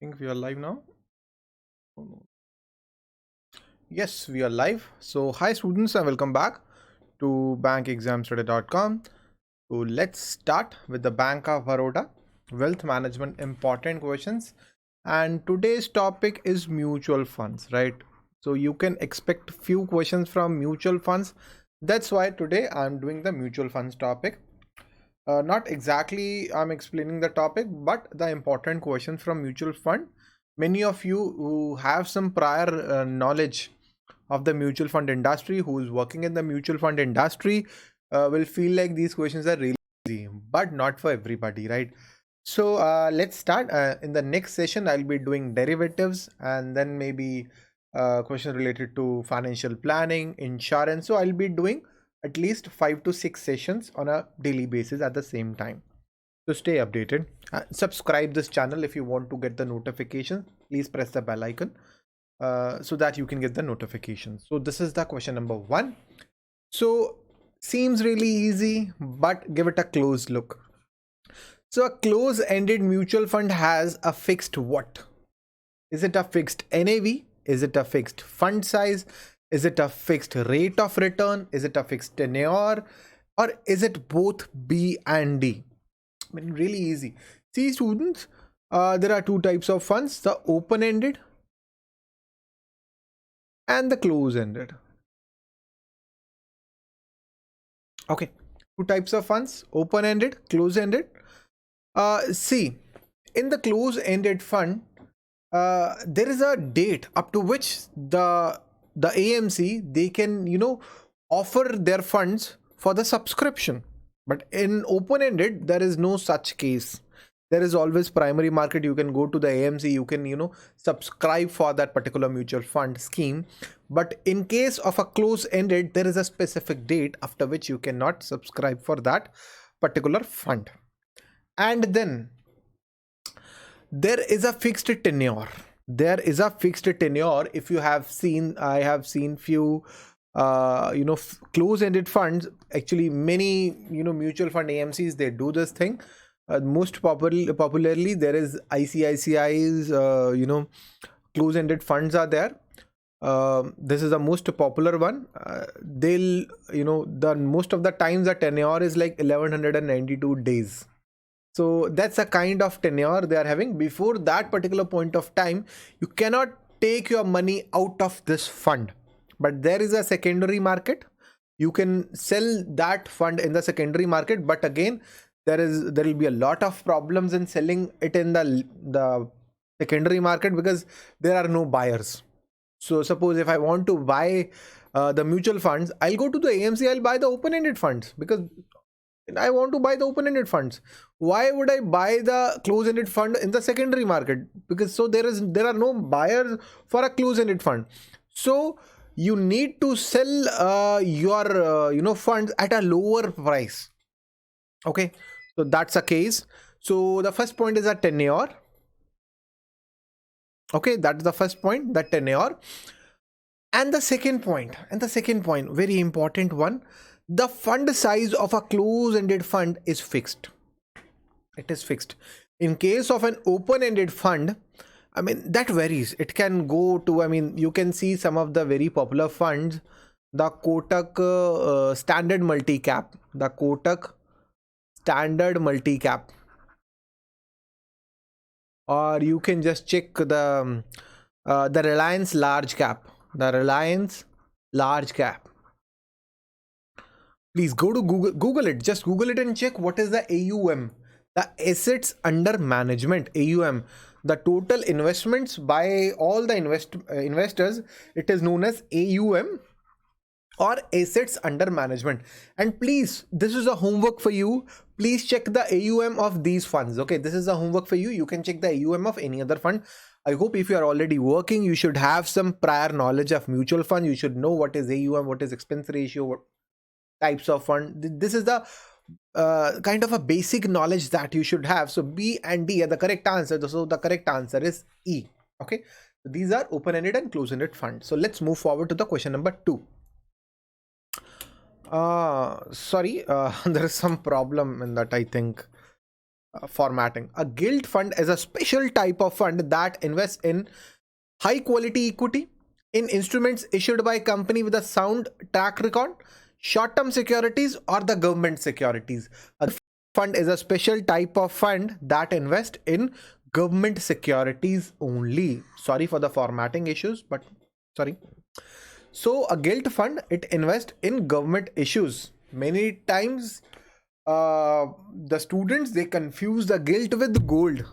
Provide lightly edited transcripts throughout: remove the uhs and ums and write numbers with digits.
Think we are live now. Oh, no. Yes, we are live. So, hi students, and welcome back to BankExamsToday.com. So, let's start with the Bank of Baroda Wealth Management important questions. And today's topic is mutual funds, right? So, you can expect few questions from mutual funds. That's why today I'm doing the mutual funds topic. Not exactly I'm explaining the topic, but the important questions from mutual fund. Many of you who have some prior knowledge of the mutual fund industry, who is working in the mutual fund industry, will feel like these questions are really easy, but not for everybody, right? So let's start. In the next session, I'll be doing derivatives and then maybe questions related to financial planning, insurance. So I'll be doing at least 5 to 6 sessions on a daily basis at the same time. So stay updated. Subscribe this channel if you want to get the notification. Please press the bell icon so that you can get the notification. So this is the question number 1. So seems really easy, but give it a close look. So a close-ended mutual fund has a fixed what? Is it a fixed NAV? Is it a fixed fund size? Is it a fixed rate of return? Is it a fixed tenure? Or is it both B and D? I mean, really easy. See students, there are two types of funds, the open-ended and the close-ended. Okay, two types of funds, open-ended, close-ended. See, in the close-ended fund, there is a date up to which the AMC, they can offer their funds for the subscription. But in open-ended, there is no such case. There is always primary market. You can go to the AMC, you can subscribe for that particular mutual fund scheme. But in case of a close-ended, there is a specific date after which you cannot subscribe for that particular fund. And then there is a fixed tenure. There is a fixed tenure. If you have seen, I have seen few close-ended funds. Actually, many mutual fund AMCs, they do this thing. Most popularly, there is ICICI's close-ended funds are there. This is the most popular one. They'll the most of the times the tenure is like 1192 days. So that's a kind of tenure they are having. Before that particular point of time, you cannot take your money out of this fund. But there is a secondary market. You can sell that fund in the secondary market. But again, there will be a lot of problems in selling it in the secondary market because there are no buyers. So suppose if I want to buy the mutual funds, I'll go to the AMC, I'll buy the open-ended funds because I want to buy the open-ended funds. Why would I buy the close-ended fund in the secondary market? Because there are no buyers for a close-ended fund. So you need to sell your funds at a lower price. Okay, so that's a case. So the first point is a tenure. Okay, that's the first point, the tenure. And the second point, very important one. The fund size of a close-ended fund is fixed. It is fixed. In case of an open-ended fund, I mean, that varies. It can go to, I mean, you can see some of the very popular funds, the Kotak Standard Multi-Cap, the Kotak Standard Multi-Cap. Or you can just check the Reliance Large Cap, the Reliance Large Cap. Please go to Google it. Just Google it and check what is the AUM, the assets under management, AUM, the total investments by all the investors. It is known as AUM or assets under management. And please, this is a homework for you. Please check the AUM of these funds. Okay, this is a homework for you. You can check the AUM of any other fund. I hope if you are already working, you should have some prior knowledge of mutual fund. You should know what is AUM, what is expense ratio, what types of fund. This is the kind of a basic knowledge that you should have. So B and D are the correct answer. So the correct answer is E. Okay, so these are open-ended and close-ended funds. So let's move forward to the question number 2. Sorry, there is some problem in that. I think formatting. A gilt fund is a special type of fund that invests in high quality equity in instruments issued by a company with a sound track record, short-term securities, or the government securities. A fund is a special type of fund that invests in government securities only. Sorry for the formatting issues, but sorry. So a gilt fund, it invests in government issues. Many times the students, they confuse the gilt with gold.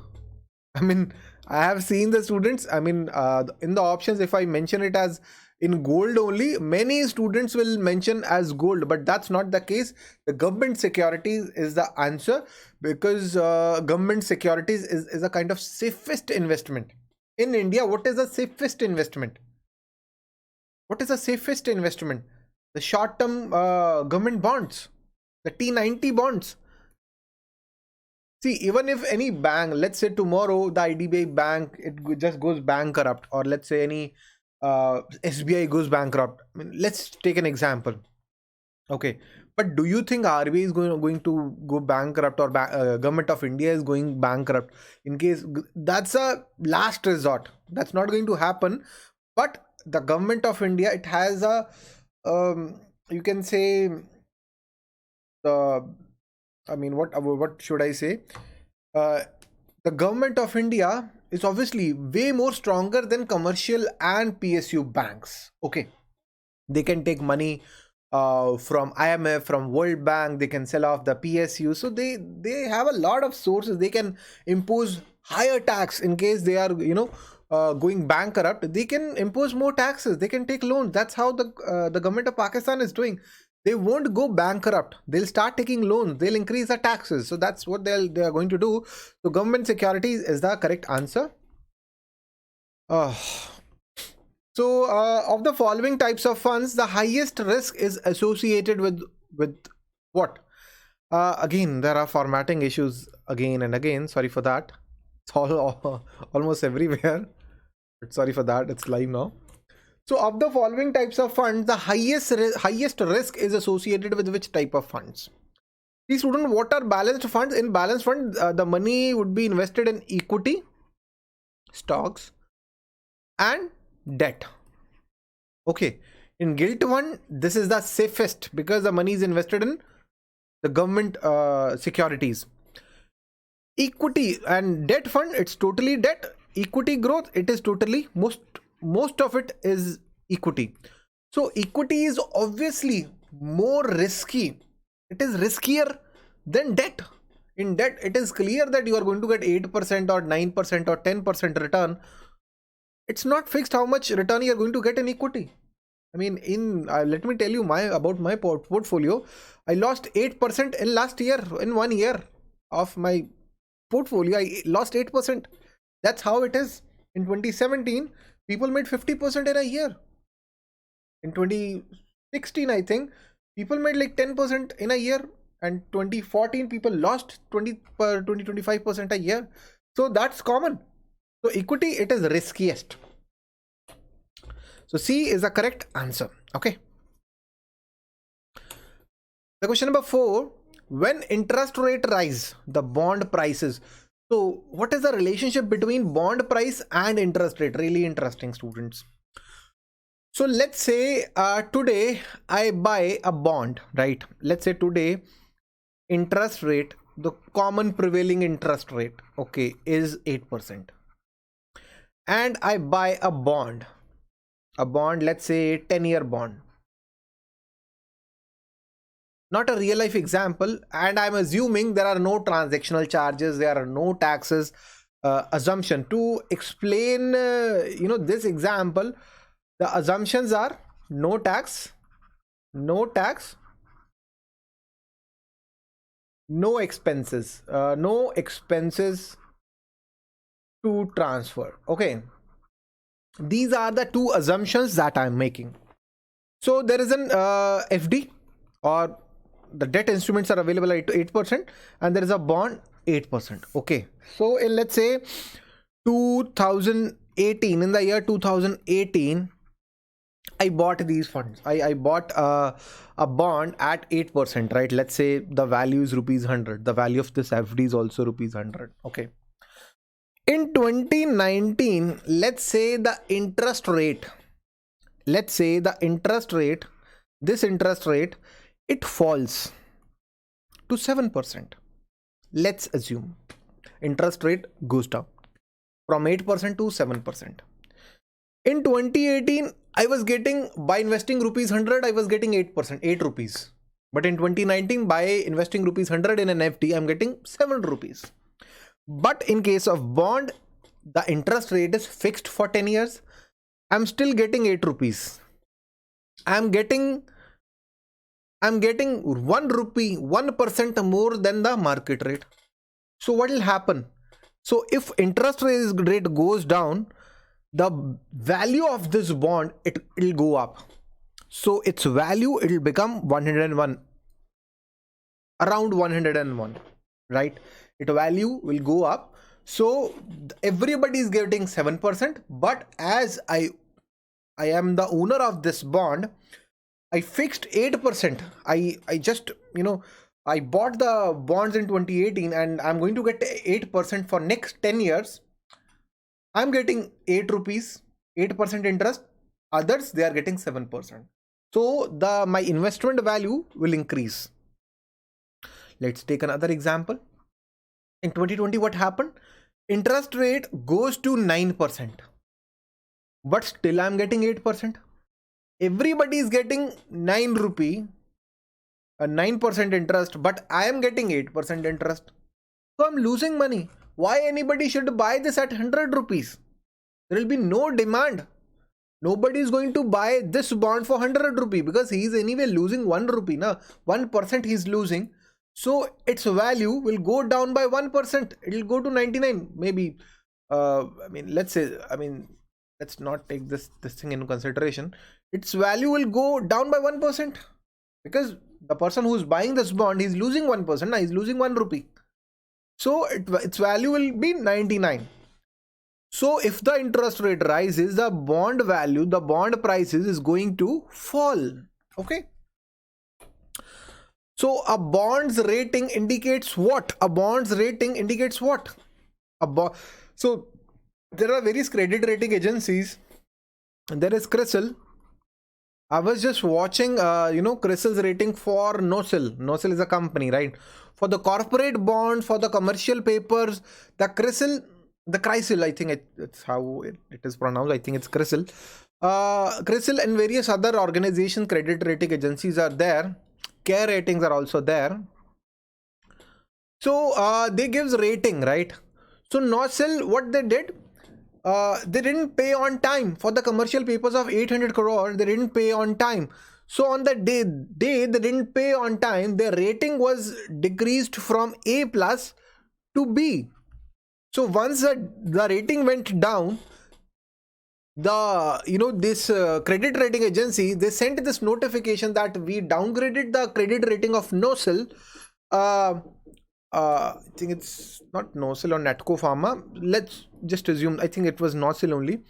I mean, I have seen the students, in the options, if I mention it as in gold only, many students will mention as gold, but that's not the case. The government securities is the answer, because government securities is a kind of safest investment. In India, what is the safest investment? What is the safest investment? The short-term government bonds, the T90 bonds. See, even if any bank, let's say tomorrow the IDBI bank, it just goes bankrupt, or let's say any SBI goes bankrupt. I mean, let's take an example. Okay, but do you think RBI is going to go bankrupt, or government of India is going bankrupt? In case that's a last resort, that's not going to happen. But the government of India, it has a you can say what should I say? The government of India is obviously way more stronger than commercial and PSU banks. Okay, they can take money from IMF, from World Bank. They can sell off the PSU. So they have a lot of sources. They can impose higher tax in case they are going bankrupt. They can impose more taxes. They can take loans. That's how the government of Pakistan is doing. They won't go bankrupt. They'll start taking loans. They'll increase the taxes. So that's what they are going to do. So government securities is the correct answer. So of the following types of funds, the highest risk is associated with what? Again, there are formatting issues again and again. Sorry for that. It's all almost everywhere. But sorry for that. It's live now. So of the following types of funds, the highest risk is associated with which type of funds? See, student, what are balanced funds? In balanced fund, the money would be invested in equity, stocks, and debt. Okay. In gilt fund, this is the safest because the money is invested in the government securities. Equity and debt fund, it's totally debt. Equity growth, it is totally most of it is equity. So equity is obviously more risky. It is riskier than debt. In debt, it is clear that you are going to get 8% or 9% or 10% return. It's not fixed how much return you are going to get in equity. I mean, let me tell you about my portfolio. I lost 8% in last year. In 1 year of my portfolio, I lost 8%. That's how it is. In 2017, people made 50% in a year. In 2016, I think, people made like 10% in a year. And 2014, people lost 20-25% a year. So that's common. So equity, it is riskiest. So C is the correct answer. Okay. The question number 4, when interest rate rise, the bond prices. So what is the relationship between bond price and interest rate? Really interesting, students. So let's say today I buy a bond, right? Let's say today interest rate, the common prevailing interest rate, okay, is 8%. And I buy a bond, let's say 10-year bond. Not a real life example, and I'm assuming there are no transactional charges, there are no taxes. Assumption to explain this example, the assumptions are no tax, no expenses, no expenses to transfer. Okay, these are the two assumptions that I'm making. So there is an FD, or the debt instruments are available at 8%, and there is a bond 8%. Okay, so in, let's say, 2018, in the year 2018, I bought these funds. I bought a bond at 8%, right? Let's say the value is rupees 100. The value of this FD is also rupees 100. Okay. In 2019, let's say the interest rate, this interest rate, it falls to 7%. Let's assume interest rate goes down from 8% to 7%. In 2018, I was getting, by investing rupees 100, I was getting 8%, 8 rupees. But in 2019, by investing rupees 100 in an FD, I'm getting 7 rupees. But in case of bond, the interest rate is fixed for 10 years. I'm still getting 8 rupees. I'm getting 1 rupee, 1% more than the market rate. So what will happen? So if interest rate goes down, the value of this bond, it will go up. So its value, it will become 101, around 101, right? Its value will go up. So everybody is getting 7%, but as I am the owner of this bond, I fixed 8%. I just, I bought the bonds in 2018 and I'm going to get 8% for next 10 years. I'm getting 8 rupees, 8% interest. Others, they are getting 7%. So my investment value will increase. Let's take another example. In 2020, what happened? Interest rate goes to 9%. But still I'm getting 8%. Everybody is getting 9 rupee, a 9% interest, but I am getting 8% interest. So I'm losing money. Why anybody should buy this at 100 rupees? There will be no demand. Nobody is going to buy this bond for 100 rupee because he is anyway losing 1 rupee. 1% he is losing. So its value will go down by 1%. It will go to 99. Maybe, let's not take this thing into consideration. Its value will go down by 1% because the person who is buying this bond, he's losing 1%. Now he's losing 1 rupee. So its value will be 99. So if the interest rate rises, the bond value, the bond prices is going to fall. Okay. So a bond's rating indicates what? So there are various credit rating agencies. There is CRISIL. I was just watching, CRISIL's rating for NOSIL. NOSIL is a company, right? For the corporate bond, for the commercial papers, the CRISIL, I think it's how it is pronounced. I think it's CRISIL. CRISIL and various other organizations, credit rating agencies are there. CARE ratings are also there. So they gives rating, right? So NOSIL, what they did, they didn't pay on time for the commercial papers of 800 crore. They didn't pay on time. So on the day they didn't pay on time, their rating was decreased from A plus to B. So once the rating went down, this credit rating agency, they sent this notification that we downgraded the credit rating of NOSIL. I think it's not NOSIL or Natco Pharma. Let's just assume, I think it was NOSIL only.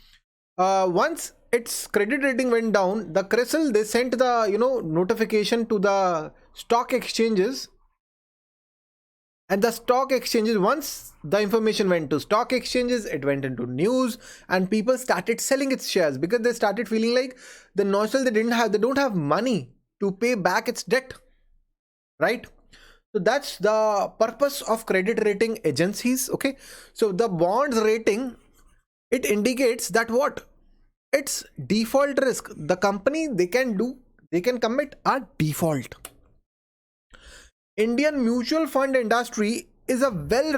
Once its credit rating went down, the CRISIL, they sent the notification to the stock exchanges. And the stock exchanges, once the information went to stock exchanges, it went into news, and people started selling its shares because they started feeling like the NOSIL, they don't have money to pay back its debt, right? So that's the purpose of credit rating agencies. Okay, so the bonds rating, it indicates that what? It's default risk. The company, they can commit a default. Indian mutual fund industry is a well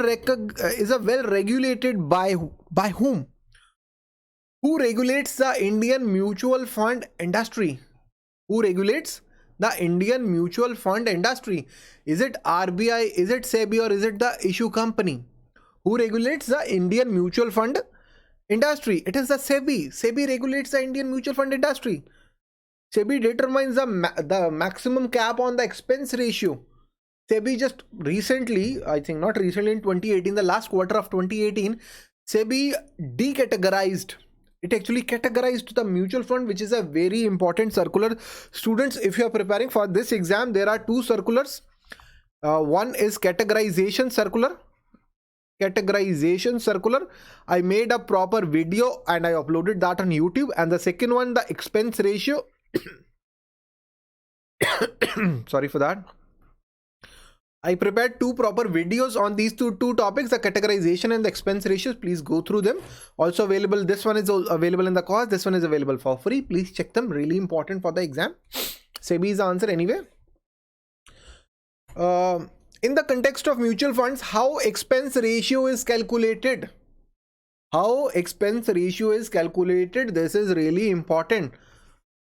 regulated by whom? Who regulates the Indian mutual fund industry? Who regulates the Indian mutual fund industry? Is it RBI? Is it SEBI? Or is it the issue company? Who regulates the Indian mutual fund industry? It is the SEBI. SEBI regulates the Indian mutual fund industry. SEBI determines the maximum cap on the expense ratio. SEBI just recently, I think not recently, in 2018, the last quarter of 2018, SEBI decategorized It actually categorized the mutual fund, which is a very important circular. Students, if you are preparing for this exam, there are two circulars. One is categorization circular. I made a proper video and I uploaded that on YouTube. And the second one, the expense ratio. Sorry for that. I prepared two proper videos on these two topics, the categorization and the expense ratios. Please go through them. Also available, this one is available in the course. This one is available for free. Please check them. Really important for the exam. SEBI is the answer anyway. In the context of mutual funds, how expense ratio is calculated? How expense ratio is calculated? This is really important.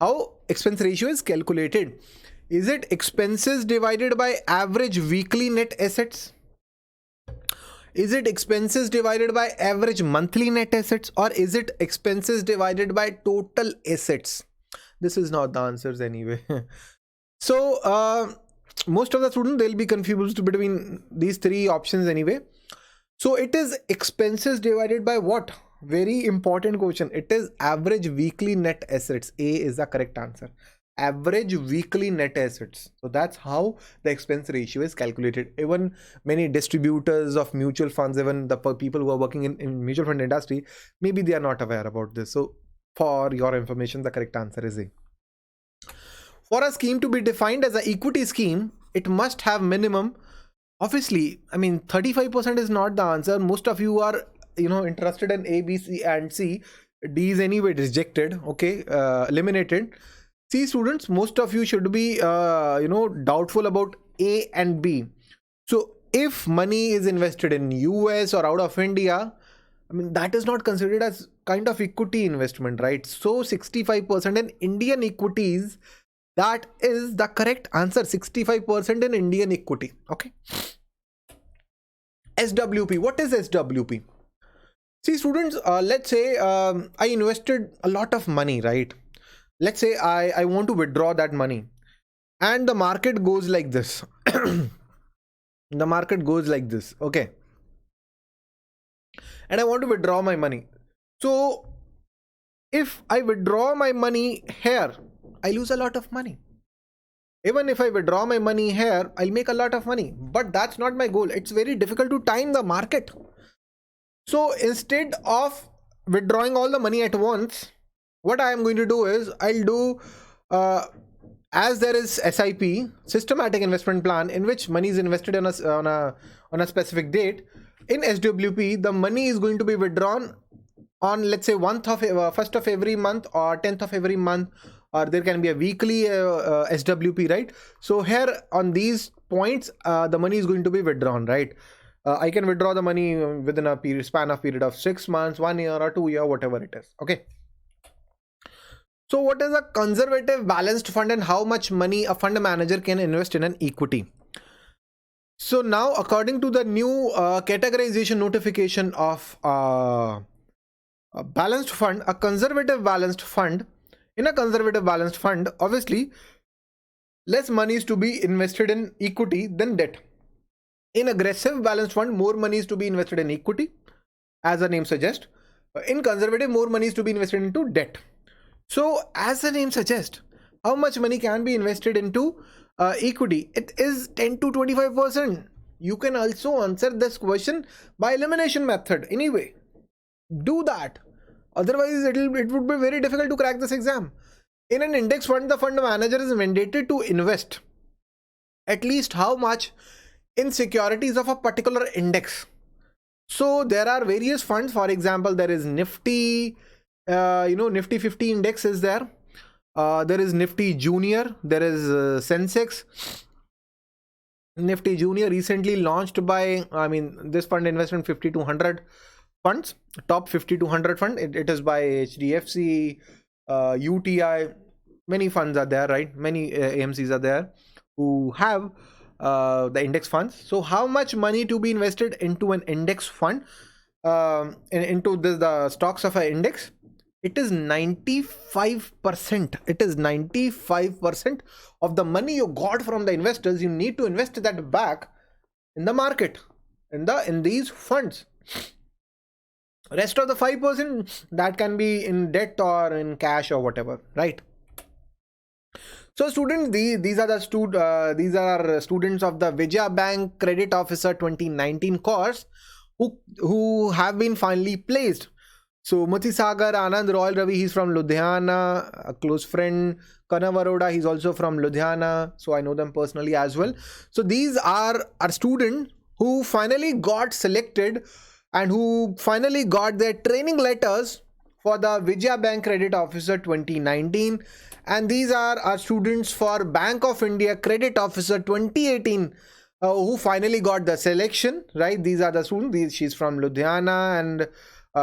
How expense ratio is calculated? Is it expenses divided by average weekly net assets? Is it expenses divided by average monthly net assets? Or is it expenses divided by total assets? This is not the answers anyway. So most of the students, they'll be confused between these three options anyway. So it is expenses divided by what? Very important question. It is average weekly net assets. A is the correct answer. Average weekly net assets. So that's how the expense ratio is calculated. Even many distributors of mutual funds, even the people who are working in mutual fund industry, maybe they are not aware about this. So for your information, the correct answer is A. For a scheme to be defined as an equity scheme, it must have minimum. Obviously, I mean, 35% is not the answer. Most of you are, interested in A, B, C and C. D is anyway rejected. Okay, eliminated. C students, most of you should be, doubtful about A and B. So if money is invested in US or out of India, I mean, that is not considered as kind of equity investment, right? So 65% in Indian equities, that is the correct answer. 65% in Indian equity. Okay. SWP. What is SWP? See students, let's say I invested a lot of money, right? Let's say I want to withdraw that money and the market goes like this. The market goes like this. Okay. And I want to withdraw my money. So if I withdraw my money here, I lose a lot of money. Even if I withdraw my money here, I'll make a lot of money. But that's not my goal. It's very difficult to time the market. So instead of withdrawing all the money at once, what I am going to do is I'll do as there is SIP, systematic investment plan, in which money is invested on a specific date. In SWP, the money is going to be withdrawn on, let's say, 1st of every month or 10th of every month, or there can be a weekly SWP, right? So here on these points, the money is going to be withdrawn, right? I can withdraw the money within a span of 6 months, 1 year or 2 year, whatever it is. Okay. So what is a conservative balanced fund and how much money a fund manager can invest in an equity? So now, according to the new categorization notification of a balanced fund, a conservative balanced fund, in a conservative balanced fund, obviously, less money is to be invested in equity than debt. In aggressive balanced fund, more money is to be invested in equity, as the name suggests. In conservative, more money is to be invested into debt. So as the name suggests, how much money can be invested into equity? It is 10 to 25%. You can also answer this question by elimination method. Anyway, do that. Otherwise, it would be very difficult to crack this exam. In an index fund, the fund manager is mandated to invest at least how much in securities of a particular index. So there are various funds. For example, there is Nifty. Nifty 50 index is there. There is Nifty Junior. There is Sensex. Nifty Junior recently launched by, this fund investment 50 to 100 funds. Top 50 to 100 fund. It is by HDFC, UTI. Many funds are there, right? Many AMCs are there who have the index funds. So how much money to be invested into an index fund, into the stocks of an index? It is 95%. It is 95% of the money you got from the investors. You need to invest that back in the market, in these funds. Rest of the 5% that can be in debt or in cash or whatever, right? So students, these are students of the Vijaya Bank Credit Officer 2019 course who have been finally placed. So Mati Sagar Anand Royal Ravi, he's from Ludhiana, a close friend. Kanav Aroda, he's also from Ludhiana, so I know them personally as well. So these are our students who finally got selected and who finally got their training letters for the Vijaya Bank Credit Officer 2019, and these are our students for Bank of India Credit Officer 2018 who finally got the selection, right? These are the students. She's from Ludhiana, and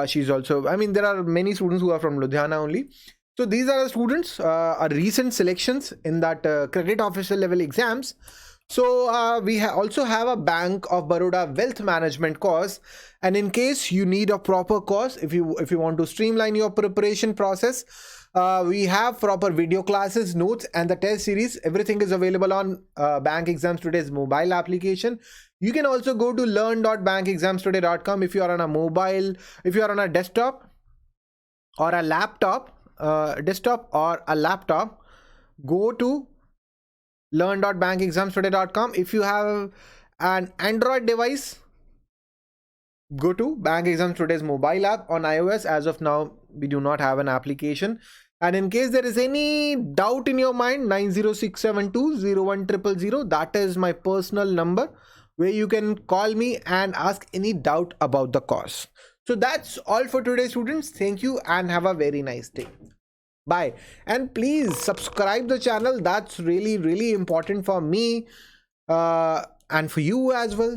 she's also, I mean, there are many students who are from Ludhiana only. So these are the students, are recent selections in that credit officer level exams. So we also have a Bank of Baroda Wealth Management course, and in case you need a proper course, if you want to streamline your preparation process, we have proper video classes, notes, and the test series. Everything is available on Bank Exams Today's mobile application. You can also go to learn.bankexamstoday.com if you are on a mobile, if you are on a desktop or a laptop, go to learn.bankexamstoday.com. If you have an Android device, go to Bank Exams Today's mobile app. On iOS, as of now, we do not have an application. And in case there is any doubt in your mind, 906720100, that is my personal number where you can call me and ask any doubt about the course. So that's all for today, students. Thank you and have a very nice day. Bye. And please subscribe the channel. That's really important for me and for you as well.